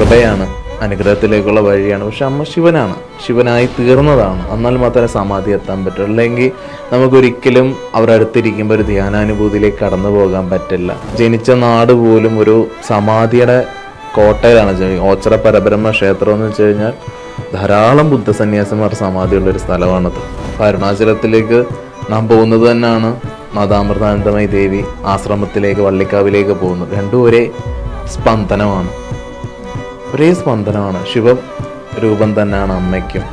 കൃപയാണ്, അനുഗ്രഹത്തിലേക്കുള്ള വഴിയാണ്. പക്ഷെ അമ്മ ശിവനാണ്, ശിവനായി തീർന്നതാണ്. എന്നാൽ മാത്രമേ സമാധി എത്താൻ പറ്റൂ. അല്ലെങ്കിൽ നമുക്കൊരിക്കലും അവരുടെ അടുത്തിരിക്കുമ്പോൾ ഒരു ധ്യാനാനുഭൂതിയിലേക്ക് കടന്നു പോകാൻ പറ്റില്ല. ജനിച്ച നാട് പോലും ഒരു സമാധിയുടെ കോട്ടയിലാണ്. ഓച്ചിറ പരബ്രഹ്മ ക്ഷേത്രം എന്ന് വെച്ച് കഴിഞ്ഞാൽ ധാരാളം ബുദ്ധസന്യാസിമാർ സമാധിയുള്ളൊരു സ്ഥലമാണത്. അപ്പോൾ അരുണാചലത്തിലേക്ക് നാം പോകുന്നത് തന്നെയാണ് മാതാമൃതാനന്ദമയി ദേവി ആശ്രമത്തിലേക്ക്, വള്ളിക്കാവിലേക്ക് പോകുന്നത്. രണ്ടും ഒരേ സ്പന്ദനമാണ്, ഒരേ സ്പന്ദനമാണ്. ശിവരൂപം തന്നെയാണ് അമ്മയ്ക്കും.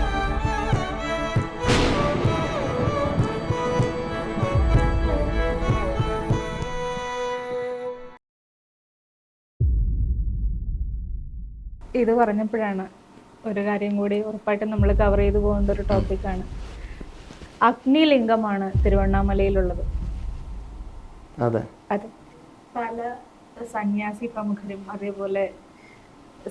ഇത് പറഞ്ഞപ്പോഴാണ് ഒരു കാര്യം കൂടി ഉറപ്പായിട്ടും നമ്മൾ കവർ ചെയ്തു പോകേണ്ട ഒരു ടോപ്പിക്കാണ്. അഗ്നിലിംഗമാണ് തിരുവണ്ണാമലയിലുള്ളത്. അതെ അതെ, പല സന്യാസി പ്രമുഖരും അതേപോലെ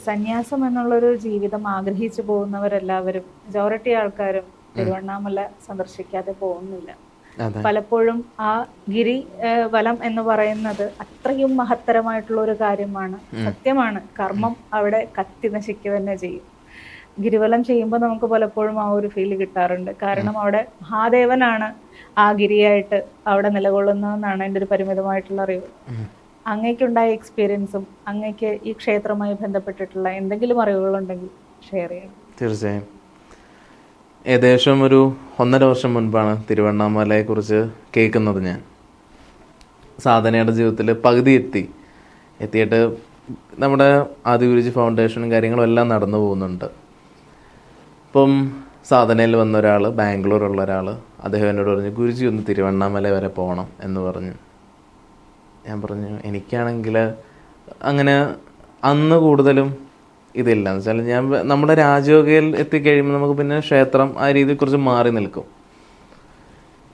സന്യാസം എന്നുള്ളൊരു ജീവിതം ആഗ്രഹിച്ചു പോകുന്നവരെല്ലാവരും, മെജോറിറ്റി ആൾക്കാരും തിരുവണ്ണാമല സന്ദർശിക്കാതെ പോകുന്നില്ല. പലപ്പോഴും ആ ഗിരി വലം എന്ന് പറയുന്നത് അത്രയും മഹത്തരമായിട്ടുള്ള ഒരു കാര്യമാണ്. സത്യമാണ്, കർമ്മം അവിടെ കത്തി നശിക്കുക തന്നെ ചെയ്യും. ഗിരിവലം ചെയ്യുമ്പോൾ നമുക്ക് പലപ്പോഴും ആ ഒരു ഫീല് കിട്ടാറുണ്ട്. കാരണം അവിടെ മഹാദേവനാണ് ആ ഗിരിയായിട്ട് അവിടെ നിലകൊള്ളുന്നതെന്നാണ് എൻ്റെ ഒരു പരിമിതമായിട്ടുള്ള അറിവ്. അങ്ങേക്കുണ്ടായ എക്സ്പീരിയൻസും അങ്ങേക്ക് ഈ ക്ഷേത്രവുമായി ബന്ധപ്പെട്ടിട്ടുള്ള എന്തെങ്കിലും അറിവുകളുണ്ടെങ്കിൽ ഷെയർ ചെയ്യണം. തീർച്ചയായും. ഏകദേശം ഒരു 1.5 വർഷം മുൻപാണ് തിരുവണ്ണാമലയെക്കുറിച്ച് കേൾക്കുന്നത്. ഞാൻ സാധനയുടെ ജീവിതത്തിൽ പകുതി എത്തിയിട്ട് നമ്മുടെ ആദിഗുരുജി ഫൗണ്ടേഷനും കാര്യങ്ങളും എല്ലാം നടന്നു പോകുന്നുണ്ട്. ഇപ്പം സാധനയിൽ വന്ന ഒരാൾ, ബാംഗ്ലൂരുള്ള ഒരാൾ, അദ്ദേഹം എന്നോട് പറഞ്ഞു, ഗുരുജി ഒന്ന് തിരുവണ്ണാമല വരെ പോകണം എന്ന് പറഞ്ഞു. ഞാൻ പറഞ്ഞു, എനിക്കാണെങ്കിൽ അങ്ങനെ അന്ന് കൂടുതലും ഇതില്ല. എന്ന് വെച്ചാൽ നമ്മുടെ രാജയോഗയിൽ എത്തിക്കഴിയുമ്പോൾ നമുക്ക് പിന്നെ ക്ഷേത്രം ആ രീതിയെ കുറിച്ച് മാറി നിൽക്കും.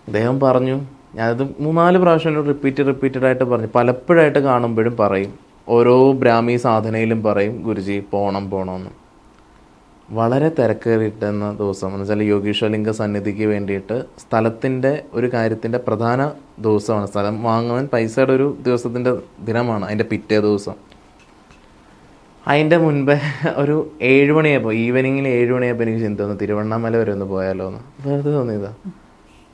അദ്ദേഹം പറഞ്ഞു, ഞാനത് 3-4 പ്രാവശ്യം റിപ്പീറ്റഡായിട്ട് പറഞ്ഞു. പലപ്പോഴായിട്ട് കാണുമ്പോഴും പറയും, ഓരോ ബ്രാഹ്മി സാധനയിലും പറയും, ഗുരുജി പോകണമെന്ന്. വളരെ തിരക്കേറിയിട്ടുന്ന ദിവസം എന്ന് വെച്ചാൽ യോഗീശ്വരലിംഗ സന്നിധിക്ക് വേണ്ടിയിട്ട് സ്ഥലത്തിൻ്റെ ഒരു കാര്യത്തിൻ്റെ പ്രധാന ദിവസമാണ്. സ്ഥലം വാങ്ങാൻ പൈസയുടെ ഒരു ദിവസത്തിൻ്റെ ദിനമാണ്, അതിൻ്റെ പിറ്റേ ദിവസം. അതിൻ്റെ മുൻപേ ഒരു 7 മണിയായപ്പോൾ, ഈവനിങ്ങിൽ 7 മണിയായപ്പോൾ എനിക്ക് ചിന്ത തോന്നി, തിരുവണ്ണാമല വരെ ഒന്ന് പോയാലോ എന്ന് വെറുതെ തോന്നിയതാ.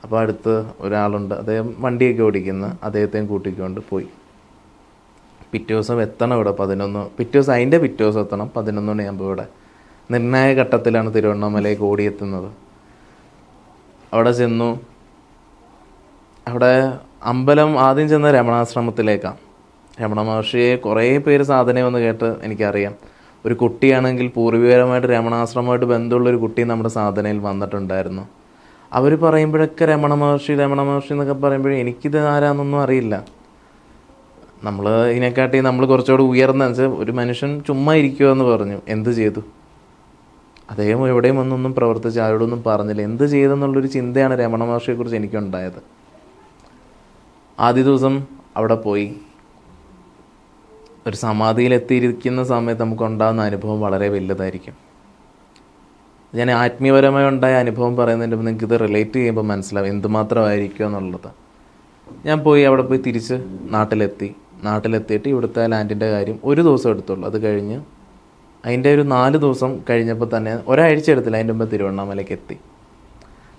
അപ്പോൾ അടുത്ത് ഒരാളുണ്ട്, അദ്ദേഹം വണ്ടിയൊക്കെ ഓടിക്കുന്ന, അദ്ദേഹത്തെയും കൂട്ടിക്കൊണ്ട് പോയി. പിറ്റേ ദിവസം എത്തണം ഇവിടെ 11, അതിൻ്റെ പിറ്റേ ദിവസം എത്തണം 11 മണിയാകുമ്പോൾ. ഇവിടെ നിർണായക ഘട്ടത്തിലാണ് തിരുവണ്ണാമലയ്ക്ക് ഓടിയെത്തുന്നത്. അവിടെ ചെന്നു. അവിടെ അമ്പലം ആദ്യം ചെന്ന രമണാശ്രമത്തിലേക്കാണ്. രമണ മഹർഷിയെ കുറേ പേര് സാധനയെന്ന് കേട്ട് എനിക്കറിയാം. ഒരു കുട്ടിയാണെങ്കിൽ പൂർവികരമായിട്ട് രമണാശ്രമമായിട്ട് ബന്ധമുള്ളൊരു കുട്ടി നമ്മുടെ സാധനയിൽ വന്നിട്ടുണ്ടായിരുന്നു. അവർ പറയുമ്പോഴൊക്കെ രമണ മഹർഷി എന്നൊക്കെ പറയുമ്പോഴേ എനിക്കിത് ആരാന്നൊന്നും അറിയില്ല. നമ്മൾ ഇതിനെക്കാട്ടി നമ്മൾ കുറച്ചുകൂടി ഉയർന്ന വെച്ചാൽ ഒരു മനുഷ്യൻ ചുമ്മാ ഇരിക്കുമോ എന്ന് പറഞ്ഞു. എന്ത് ചെയ്തു? അദ്ദേഹം എവിടെയും ഒന്നൊന്നും പ്രവർത്തിച്ച് ആരോടൊന്നും പറഞ്ഞില്ല. എന്ത് ചെയ്തെന്നുള്ളൊരു ചിന്തയാണ് രമണ മഹർഷിയെക്കുറിച്ച് എനിക്കുണ്ടായത്. ആദ്യ ദിവസം അവിടെ പോയി ഒരു സമാധിയിലെത്തിയിരിക്കുന്ന സമയത്ത് നമുക്കുണ്ടാകുന്ന അനുഭവം വളരെ വലുതായിരിക്കും. ഞാൻ ആത്മീയപരമായി ഉണ്ടായ അനുഭവം പറയുന്നതിൻ്റെ മുമ്പ് നിങ്ങൾക്കിത് റിലേറ്റ് ചെയ്യുമ്പോൾ മനസ്സിലാവും എന്തുമാത്രമായിരിക്കും എന്നുള്ളത്. ഞാൻ അവിടെ പോയി തിരിച്ച് നാട്ടിലെത്തിയിട്ട് ഇവിടുത്തെ ലാൻഡിൻ്റെ കാര്യം ഒരു ദിവസം എടുത്തുള്ളൂ. അത് കഴിഞ്ഞ് അതിൻ്റെ ഒരു 4 ദിവസം കഴിഞ്ഞപ്പോൾ തന്നെ, ഒരാഴ്ച എടുത്തില്ല, അതിൻ്റെ മുമ്പ്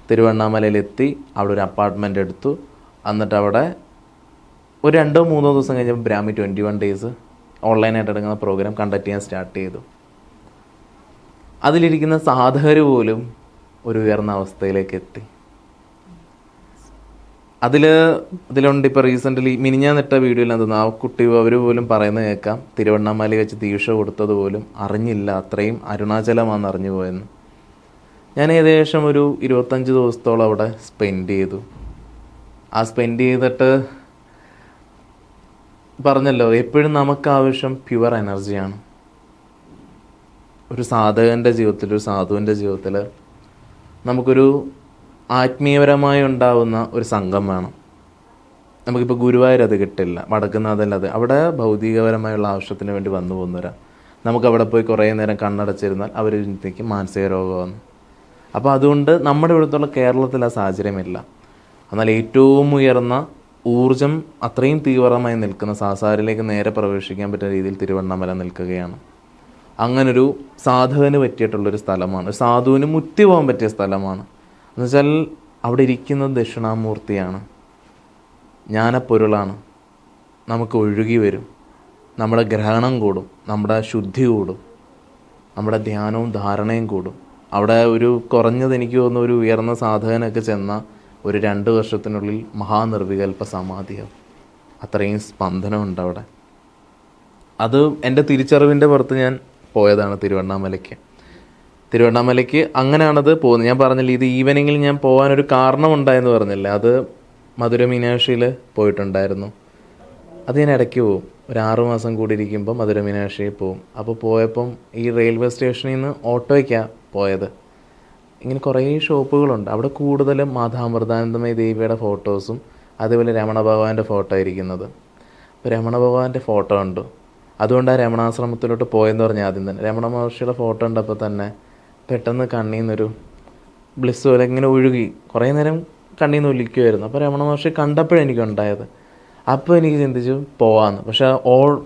തിരുവണ്ണാമലയിലെത്തി അവിടെ ഒരു അപ്പാർട്ട്മെൻ്റ് എടുത്തു. എന്നിട്ട് അവിടെ ഒരു 2-3 ദിവസം കഴിഞ്ഞപ്പോൾ ബ്രാഹ്മി 21 ഡേയ്സ് ഓൺലൈനായിട്ട് എടുക്കുന്ന പ്രോഗ്രാം കണ്ടക്ട് ചെയ്യാൻ സ്റ്റാർട്ട് ചെയ്തു. അതിലിരിക്കുന്ന സാധകർ പോലും ഒരു ഉയർന്ന അവസ്ഥയിലേക്ക് എത്തി. അതിലുണ്ട് ഇപ്പോൾ റീസെൻ്റ്ലി മിനിഞ്ഞാന്നിട്ട വീഡിയോയിൽ എന്തെന്ന് ആ കുട്ടി അവർ പോലും പറയുന്നത് കേൾക്കാം, തിരുവണ്ണാമലയിൽ വെച്ച് ദീക്ഷ കൊടുത്തത് പോലും അറിഞ്ഞില്ല, അത്രയും അരുണാചലമാണെന്ന് അറിഞ്ഞു പോയെന്ന്. ഞാൻ ഏകദേശം ഒരു 25 ദിവസത്തോളം അവിടെ സ്പെൻഡ് ചെയ്തു. ആ സ്പെൻഡ് ചെയ്തിട്ട് പറഞ്ഞല്ലോ, എപ്പോഴും നമുക്ക് ആവശ്യം പ്യുവർ എനർജിയാണ്. ഒരു സാധകൻ്റെ ജീവിതത്തിൽ, ഒരു സാധുവിൻ്റെ ജീവിതത്തിൽ നമുക്കൊരു ആത്മീയപരമായി ഉണ്ടാവുന്ന ഒരു സംഘം വേണം. നമുക്കിപ്പോൾ ഗുരുവായൂർ അത് കിട്ടില്ല, വടക്കുന്നാഥല്ല, അത് അവിടെ ഭൗതികപരമായുള്ള ആവശ്യത്തിന് വേണ്ടി വന്നു പോകുന്നവരാ. നമുക്കവിടെ പോയി കുറേ നേരം കണ്ണടച്ചിരുന്നാൽ അവർ ചിന്തിക്കും മാനസിക രോഗമാണ്. അപ്പോൾ അതുകൊണ്ട് നമ്മുടെ ഇവിടുത്തുള്ള കേരളത്തിൽ ആ സാഹചര്യമില്ല. എന്നാൽ ഏറ്റവും ഉയർന്ന ഊർജം അത്രയും തീവ്രമായി നിൽക്കുന്ന സാസാരിലേക്ക് നേരെ പ്രവേശിക്കാൻ പറ്റുന്ന രീതിയിൽ തിരുവണ്ണാമല നിൽക്കുകയാണ്. അങ്ങനൊരു സാധകന് പറ്റിയിട്ടുള്ളൊരു സ്ഥലമാണ്, ഒരു സാധുവിന് മുത്തി പോകാൻ പറ്റിയ സ്ഥലമാണ്. എന്നുവെച്ചാൽ അവിടെ ഇരിക്കുന്നത് ദക്ഷിണാമൂർത്തിയാണ്, ജ്ഞാനപ്പൊരുളാണ്. നമുക്ക് ഒഴുകി വരും, നമ്മുടെ ഗ്രഹണം കൂടും, നമ്മുടെ ശുദ്ധി കൂടും, നമ്മുടെ ധ്യാനവും ധാരണയും കൂടും. അവിടെ ഒരു കുറഞ്ഞത് എനിക്ക് തോന്നുന്നു ഒരു ഉയർന്ന സാധകനൊക്കെ ചെന്ന ഒരു 2 വർഷത്തിനുള്ളിൽ മഹാനിർവികൽപ്പ സമാധിയാവും. അത്രയും സ്പന്ദനമുണ്ട് അവിടെ. അത് എൻ്റെ തിരിച്ചറിവിൻ്റെ പുറത്ത് ഞാൻ പോയതാണ് തിരുവണ്ണാമലയ്ക്ക് അങ്ങനെയാണത് പോകുന്നത്. ഞാൻ പറഞ്ഞില്ല, ഇത് ഈവനിങ്ങിൽ ഞാൻ പോകാനൊരു കാരണമുണ്ടായെന്ന് പറഞ്ഞില്ല. അത് മധുര മീനാക്ഷിയിൽ പോയിട്ടുണ്ടായിരുന്നു. അത് ഞാൻ ഇടയ്ക്ക് പോകും, ഒരു 6 മാസം കൂടി ഇരിക്കുമ്പോൾ മധുര മീനാക്ഷിയിൽ പോകും. അപ്പോൾ പോയപ്പം ഈ റെയിൽവേ സ്റ്റേഷനിൽ നിന്ന് ഓട്ടോയ്ക്കാണ് പോയത്. ഇങ്ങനെ കുറേ ഷോപ്പുകളുണ്ട് അവിടെ. കൂടുതലും മാതാമൃതാനന്ദമയി ദേവിയുടെ ഫോട്ടോസും അതേപോലെ രമണ ഭഗവാന്റെ ഫോട്ടോ ഇരിക്കുന്നത്. അപ്പോൾ രമണ ഭഗവാന്റെ ഫോട്ടോ ഉണ്ട്, അതുകൊണ്ട് ആ രമണാശ്രമത്തിലോട്ട് പോയെന്ന് പറഞ്ഞാൽ ആദ്യം തന്നെ രമണ മഹർഷിയുടെ ഫോട്ടോ ഉണ്ടപ്പോൾ തന്നെ പെട്ടെന്ന് കണ്ണിൽ നിന്നൊരു ബ്ലിസ് പോലെ ഇങ്ങനെ ഒഴുകി, കുറേ നേരം കണ്ണിൽ നിന്ന് ഒലിക്കുമായിരുന്നു. അപ്പോൾ രമണ മഹർഷി കണ്ടപ്പോഴെനിക്കുണ്ടായത്. അപ്പോൾ എനിക്ക് ചിന്തിച്ചു പോവാന്ന്. പക്ഷേ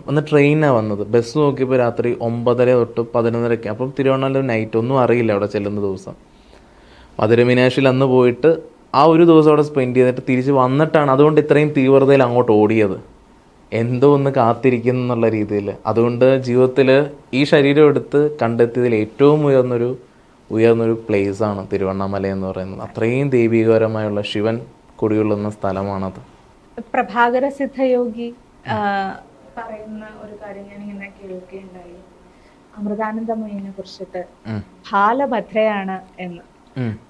അന്ന് ട്രെയിനാണ് വന്നത്. ബസ് നോക്കിയപ്പോൾ രാത്രി 9:30 തൊട്ട് 11:30. അപ്പം തിരുവണ്ണാമല നൈറ്റ് ഒന്നും അറിയില്ല അവിടെ ചെല്ലുന്ന ദിവസം. മധുര മീനാക്ഷിയിൽ അന്ന് പോയിട്ട് ആ ഒരു ദിവസം അവിടെ സ്പെൻഡ് ചെയ്തിട്ട് തിരിച്ച് വന്നിട്ടാണ് അതുകൊണ്ട് ഇത്രയും തീവ്രതയിൽ അങ്ങോട്ട് ഓടിയത്. എന്തോ ഒന്ന് കാത്തിരിക്കുന്നു എന്നുള്ള രീതിയിൽ. അതുകൊണ്ട് ജീവിതത്തിൽ ഈ ശരീരം എടുത്ത് കണ്ടെത്തിയതിൽ ഏറ്റവും ഉയർന്നൊരു പ്ലേസാണ് തിരുവണ്ണാമല എന്ന് പറയുന്നത്. അത്രയും ദൈവികപരമായുള്ള ശിവൻ കുടികൊള്ളുന്ന സ്ഥലമാണത്. പ്രഭാകര സിദ്ധയോഗി പറയുന്ന ഒരു കാര്യം ഞാൻ ഇങ്ങനെ കേൾക്കുകയുണ്ടായി, അമൃതാനന്ദമയിനെ കുറിച്ചിട്ട് ബാലഭദ്രയാണ് എന്ന്.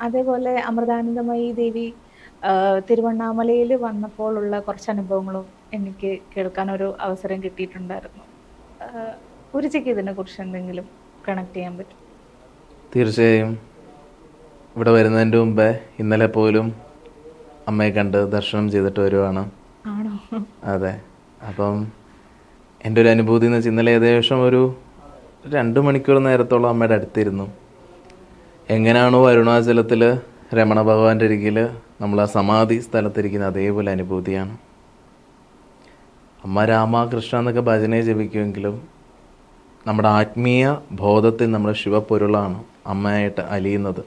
അതേപോലെ അമൃതാനന്ദമയി ദേവി തിരുവണ്ണാമലയിൽ വന്നപ്പോൾ ഉള്ള കുറച്ച് അനുഭവങ്ങളും എനിക്ക് കേൾക്കാൻ ഒരു അവസരം കിട്ടിയിട്ടുണ്ടായിരുന്നു. ഉരുചിക്ക് ഇതിനെ കുറിച്ച് എന്തെങ്കിലും കണക്ട് ചെയ്യാൻ പറ്റും? തീർച്ചയായും. ഇവിടെ വരുന്നതിൻ്റെ മുമ്പേ ഇന്നലെ പോലും അമ്മയെ കണ്ട് ദർശനം ചെയ്തിട്ട് വരുവാണ്. ആണോ? അതെ. അപ്പം എൻ്റെ ഒരു അനുഭൂതി എന്ന് വെച്ചാൽ ഇന്നലെ ഏകദേശം ഒരു 2 മണിക്കൂർ നേരത്തോളം അമ്മയുടെ അടുത്തിരുന്നു. എങ്ങനെയാണോ അരുണാചലത്തിൽ രമണ ഭഗവാന്റെ അരികിൽ നമ്മൾ ആ സമാധി സ്ഥലത്തിരിക്കുന്ന അതേപോലെ അനുഭൂതിയാണ്. അമ്മ രാമകൃഷ്ണ എന്നൊക്കെ ഭജനയെ ജപിക്കുമെങ്കിലും നമ്മുടെ ആത്മീയ ബോധത്തിൽ നമ്മുടെ ശിവപ്പൊരുളാണ് അമ്മയായിട്ട് അലിയുന്നത്.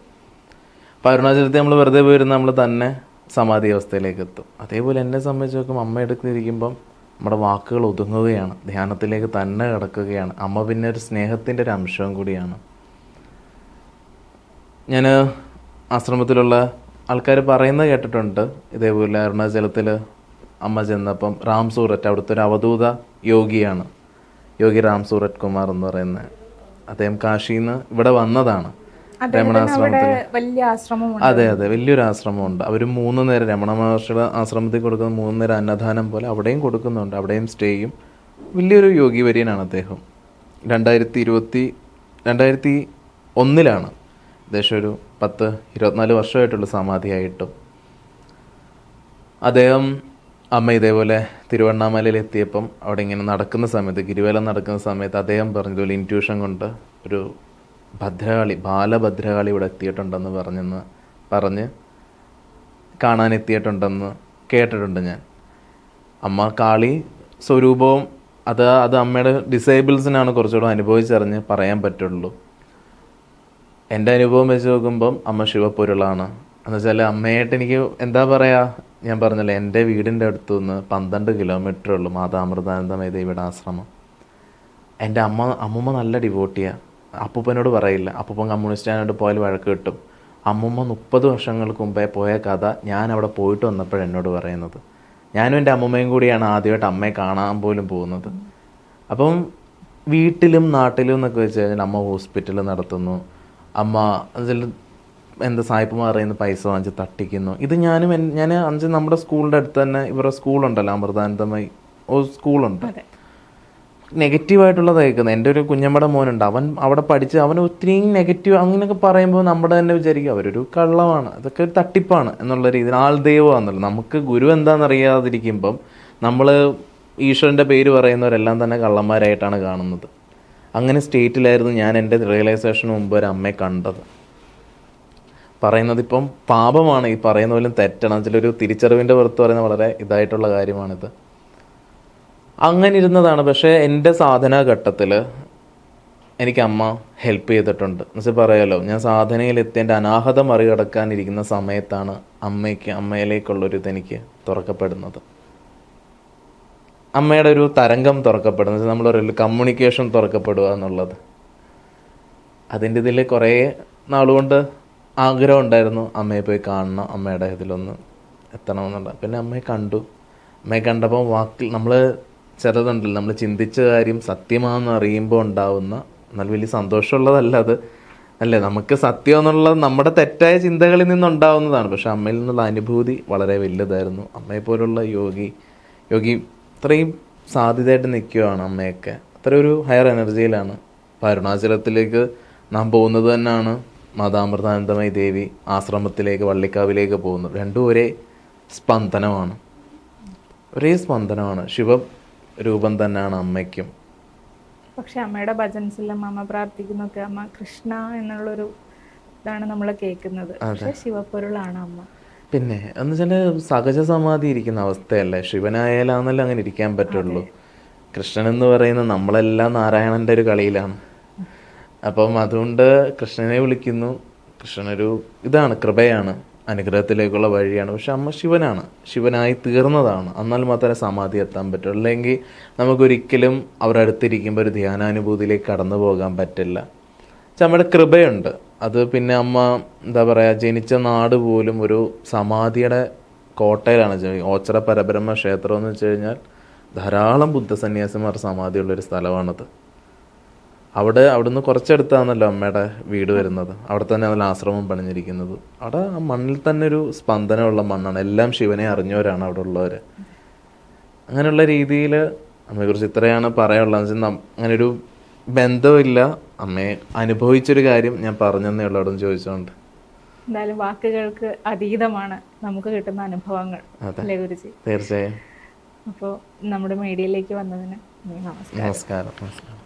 അപ്പോൾ അരുണാചലത്തിൽ നമ്മൾ വെറുതെ പോയിരുന്ന നമ്മൾ തന്നെ സമാധി അവസ്ഥയിലേക്ക് എത്തും. അതേപോലെ എന്നെ സംബന്ധിച്ച് നോക്കുമ്പോൾ അമ്മ എടുത്തിരിക്കുമ്പം നമ്മുടെ വാക്കുകൾ ഒതുങ്ങുകയാണ്, ധ്യാനത്തിലേക്ക് തന്നെ കിടക്കുകയാണ്. അമ്മ പിന്നെ ഒരു സ്നേഹത്തിൻ്റെ ഒരു അംശവും കൂടിയാണ്. ഞാൻ ആശ്രമത്തിലുള്ള ആൾക്കാർ പറയുന്നത് കേട്ടിട്ടുണ്ട്, ഇതേപോലെ അരുണാചലത്തിൽ അമ്മ ചെന്നപ്പം റാം സൂററ്റ്, അവിടുത്തെ ഒരു അവധൂത യോഗിയാണ്, യോഗി റാം സൂററ്റ് കുമാർ എന്ന് പറയുന്നത്. അദ്ദേഹം കാശിയിൽ നിന്ന് ഇവിടെ വന്നതാണ് രമണാശ്രമത്തിൽ. അതെ, വലിയൊരു ആശ്രമമുണ്ട്. അവർ 3 നേരം രമണ മഹർഷിയുടെ ആശ്രമത്തിൽ കൊടുക്കുന്ന 3 നേരം അന്നദാനം പോലെ അവിടെയും കൊടുക്കുന്നുണ്ട്. അവിടെയും സ്റ്റേ ചെയ്യും. വലിയൊരു യോഗി വര്യനാണ് അദ്ദേഹം. 2001 ഏകദേശം ഒരു 10-24 വർഷമായിട്ടുള്ള സമാധിയായിട്ടും. അദ്ദേഹം അമ്മ ഇതേപോലെ തിരുവണ്ണാമലയിൽ എത്തിയപ്പം അവിടെ ഇങ്ങനെ നടക്കുന്ന സമയത്ത്, ഗിരിവലം നടക്കുന്ന സമയത്ത് അദ്ദേഹം പറഞ്ഞു ഇതുപോലെ ഇൻറ്റ്യൂഷൻ കൊണ്ട് ഒരു ബാലഭദ്രകാളി ഇവിടെ എത്തിയിട്ടുണ്ടെന്ന് പറഞ്ഞ് കാണാനെത്തിയിട്ടുണ്ടെന്ന് കേട്ടിട്ടുണ്ട് ഞാൻ. അമ്മ കാളി സ്വരൂപവും അത് അമ്മയുടെ ഡിസേബിൾസിനാണ് കുറച്ചുകൂടെ അനുഭവിച്ചറിഞ്ഞ് പറയാൻ പറ്റുള്ളൂ. എൻ്റെ അനുഭവം വെച്ച് നോക്കുമ്പം അമ്മ ശിവപ്പൊരുളാണ്. എന്നുവെച്ചാൽ അമ്മയായിട്ട് എനിക്ക് എന്താ പറയുക, ഞാൻ പറഞ്ഞല്ലോ എൻ്റെ വീടിൻ്റെ അടുത്തു നിന്ന് 12 കിലോമീറ്റർ ഉള്ളൂ മാതാമൃതാനന്ദമയി ദേവിയുടെ ആശ്രമം. എൻ്റെ അമ്മൂമ്മ നല്ല ഡിവോട്ടിയാണ്. അപ്പൂപ്പനോട് പറയില്ല, അപ്പൂപ്പൻ കമ്മ്യൂണിസ്റ്റാനോട് പോയാൽ വഴക്ക് കിട്ടും. അമ്മൂമ്മ 30 വർഷങ്ങൾക്ക് മുമ്പേ പോയ കഥ ഞാൻ അവിടെ പോയിട്ട് വന്നപ്പോഴെന്നോട് പറയുന്നത്. ഞാനും എൻ്റെ അമ്മൂമ്മയും കൂടിയാണ് ആദ്യമായിട്ട് അമ്മയെ കാണാൻ പോലും പോകുന്നത്. അപ്പം വീട്ടിലും നാട്ടിലും എന്നൊക്കെ വെച്ച് കഴിഞ്ഞാൽ അമ്മ ഹോസ്പിറ്റൽ നടത്തുന്നു, അമ്മ എന്താ സായിപ്പുമാർ പറയുന്ന പൈസ വാങ്ങിച്ച് തട്ടിക്കുന്നു. ഇത് ഞാൻ നമ്മുടെ സ്കൂളിൻ്റെ അടുത്ത് തന്നെ ഇവരുടെ സ്കൂളുണ്ടല്ലോ, അമൃതാനന്ദമയി സ്കൂളുണ്ട്. നെഗറ്റീവായിട്ടുള്ളത് കേൾക്കുന്നത്. എൻ്റെ ഒരു കുഞ്ഞമ്മയുടെ മോനുണ്ട്, അവൻ അവിടെ പഠിച്ച് അവൻ ഒത്തിരി നെഗറ്റീവ് അങ്ങനെയൊക്കെ പറയുമ്പോൾ നമ്മുടെ തന്നെ വിചാരിക്കും അവരൊരു കള്ളമാണ്, അതൊക്കെ ഒരു തട്ടിപ്പാണ് എന്നുള്ള രീതിയിൽ. ആൾദൈവമാണെന്നല്ലോ, നമുക്ക് ഗുരു എന്താണെന്നറിയാതിരിക്കുമ്പം നമ്മൾ ഈശ്വരൻ്റെ പേര് പറയുന്നവരെല്ലാം തന്നെ കള്ളന്മാരായിട്ടാണ് കാണുന്നത്. അങ്ങനെ സ്റ്റേറ്റിലായിരുന്നു ഞാൻ എൻ്റെ റിയലൈസേഷന് മുമ്പ് ഒരു അമ്മയെ കണ്ടത്. പറയുന്നത് ഇപ്പം പാപമാണ്, ഈ പറയുന്ന പോലും തെറ്റാണ്. ചിലൊരു തിരിച്ചറിവിൻ്റെ പുറത്ത് പറയുന്ന വളരെ ഇതായിട്ടുള്ള കാര്യമാണിത്. അങ്ങനെ ഇരുന്നതാണ്. പക്ഷേ എൻ്റെ സാധനാ ഘട്ടത്തിൽ എനിക്ക് അമ്മ ഹെൽപ്പ് ചെയ്തിട്ടുണ്ട് എന്നുവെച്ചാൽ പറയാലോ, ഞാൻ സാധനയിലെത്തി എൻ്റെ അനാഹത മറികടക്കാനിരിക്കുന്ന സമയത്താണ് അമ്മയിലേക്കുള്ളൊരു ഇതെനിക്ക് തുറക്കപ്പെടുന്നത്. അമ്മയുടെ ഒരു തരംഗം തുറക്കപ്പെടുന്നത്, നമ്മൾ പറയില്ല കമ്മ്യൂണിക്കേഷൻ തുറക്കപ്പെടുക എന്നുള്ളത്. അതിൻ്റെ ഇതിൽ കുറേ നാളുകൊണ്ട് ആഗ്രഹം ഉണ്ടായിരുന്നു അമ്മയെ പോയി കാണണം, അമ്മയുടെ ഇതിലൊന്ന് എത്തണമെന്നുള്ള. പിന്നെ അമ്മയെ കണ്ടപ്പോൾ വാക്കിൽ നമ്മൾ ചിലതുണ്ടല്ലോ, നമ്മൾ ചിന്തിച്ച കാര്യം സത്യമാണെന്ന് അറിയുമ്പോൾ ഉണ്ടാവുന്ന എന്നാൽ വലിയ സന്തോഷമുള്ളതല്ല അത്, അല്ലേ? നമുക്ക് സത്യം എന്നുള്ളത് നമ്മുടെ തെറ്റായ ചിന്തകളിൽ നിന്നുണ്ടാവുന്നതാണ്. പക്ഷെ അമ്മയിൽ നിന്നുള്ള അനുഭൂതി വളരെ വലുതായിരുന്നു. അമ്മയെപ്പോലുള്ള യോഗി ഇത്രയും സാധ്യതയായിട്ട് നിൽക്കുകയാണ് അമ്മയൊക്കെ. അത്ര ഒരു ഹയർ എനർജിയിലാണ്. അപ്പോൾ അരുണാചലത്തിലേക്ക് നാം പോകുന്നത് തന്നെയാണ് മാതാമൃതാനന്ദമയി ദേവി ആശ്രമത്തിലേക്ക്, വള്ളിക്കാവിലേക്ക് പോകുന്നത്. രണ്ടും ഒരേ സ്പന്ദനമാണ്. ശിവരൂപം തന്നെയാണ് അമ്മയ്ക്കും. പക്ഷെ അമ്മയുടെ ഭജൻസിലും അമ്മ പ്രാർത്ഥിക്കുന്നൊക്കെ അമ്മ കൃഷ്ണ എന്നുള്ളൊരു ഇതാണ് നമ്മൾ കേൾക്കുന്നത്. പക്ഷെ ശിവപ്പൊരുളാണ് അമ്മ. പിന്നെ എന്ന് വെച്ചാൽ സഹജ സമാധി ഇരിക്കുന്ന അവസ്ഥയല്ലേ. ശിവനായാലാന്നല്ലേ അങ്ങനെ ഇരിക്കാൻ പറ്റുള്ളൂ. കൃഷ്ണൻ എന്ന് പറയുന്നത് നമ്മളെല്ലാം നാരായണൻ്റെ ഒരു കളിയിലാണ്. അപ്പം അതുകൊണ്ട് കൃഷ്ണനെ വിളിക്കുന്നു. കൃഷ്ണനൊരു ഇതാണ്, കൃപയാണ്, അനുഗ്രഹത്തിലേക്കുള്ള വഴിയാണ്. പക്ഷെ അമ്മ ശിവനായി തീർന്നതാണ്. എന്നാൽ മാത്രമേ സമാധി എത്താൻ പറ്റുള്ളൂ. അല്ലെങ്കിൽ നമുക്കൊരിക്കലും അവരുടെ അടുത്തിരിക്കുമ്പോൾ ഒരു ധ്യാനാനുഭൂതിയിലേക്ക് കടന്നു പോകാൻ പറ്റില്ല. അമ്മയുടെ കൃപയുണ്ട്. അത് പിന്നെ അമ്മ എന്താ പറയുക, ജനിച്ച നാട് പോലും ഒരു സമാധിയുടെ കോട്ടയിലാണ്. ഓച്ചിറ പരബ്രഹ്മ ക്ഷേത്രം എന്ന് വെച്ച് കഴിഞ്ഞാൽ ധാരാളം ബുദ്ധസന്യാസിമാർ സമാധിയുള്ളൊരു സ്ഥലമാണത്. അവിടുന്ന് കുറച്ചടുത്താണല്ലോ അമ്മയുടെ വീട് വരുന്നത്. അവിടെ തന്നെ അതിൽ ആശ്രമം പണിഞ്ഞിരിക്കുന്നത്. അവിടെ ആ മണ്ണിൽ തന്നെ ഒരു സ്പന്ദനമുള്ള മണ്ണാണ്. എല്ലാം ശിവനെ അറിഞ്ഞവരാണ് അവിടെ ഉള്ളവർ. അങ്ങനെയുള്ള രീതിയിൽ അമ്മയെക്കുറിച്ച് ഇത്രയാണ് പറയാനുള്ളത്. അങ്ങനെ ഒരു ബന്ധമില്ല. അമ്മയെ അനുഭവിച്ചൊരു കാര്യം ഞാൻ പറഞ്ഞെന്നേ ഉള്ളൂ അവിടെ ചോദിച്ചോണ്ട്. എന്തായാലും വാക്കുകൾക്ക് അതീതമാണ് നമുക്ക് കിട്ടുന്ന അനുഭവങ്ങൾ, അല്ലേ ഗുരുജി? തീർച്ചയായും. അപ്പോൾ നമ്മുടെ മീഡിയയിലേക്ക് വന്നതിന് നമസ്കാരം. നമസ്കാരം.